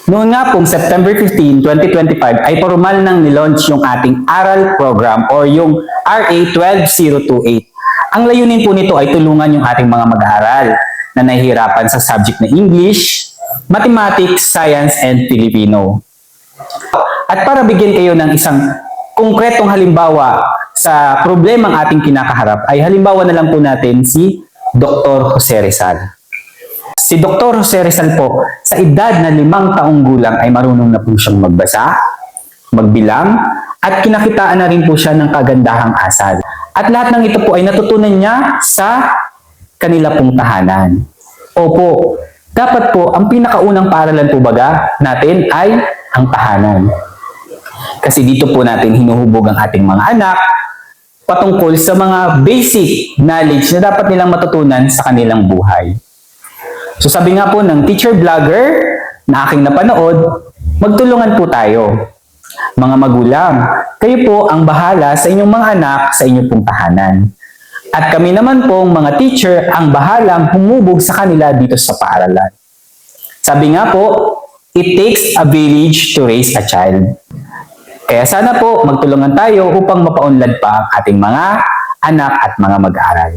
Noon nga pong September 15, 2025 ay formal nang nilaunch yung ating aral program or yung RA 12028. Ang layunin po nito ay tulungan yung ating mga mag-aaral na nahihirapan sa subject na English, Mathematics, Science, and Filipino. At para bigyan kayo ng isang konkretong halimbawa sa problemang ating kinakaharap ay halimbawa na lang po natin si Dr. Jose Rizal. Si Dr. Jose Rizal po, sa edad na 5 taong gulang ay marunong na po siyang magbasa, magbilang, at kinakitaan na rin po siya ng kagandahang asal. At lahat ng ito po ay natutunan niya sa kanila pong tahanan. Opo, dapat po ang pinakaunang paaralan po baga natin ay ang tahanan. Kasi dito po natin hinuhubog ang ating mga anak patungkol sa mga basic knowledge na dapat nilang matutunan sa kanilang buhay. So sabi nga po ng teacher vlogger na aking napanood, magtulungan po tayo. Mga magulang, kayo po ang bahala sa inyong mga anak sa inyong pong tahanan. At kami naman pong mga teacher ang bahalang humubog sa kanila dito sa paaralan. Sabi nga po, it takes a village to raise a child. Kaya sana po magtulungan tayo upang mapaunlad pa ang ating mga anak at mga mag-aaral.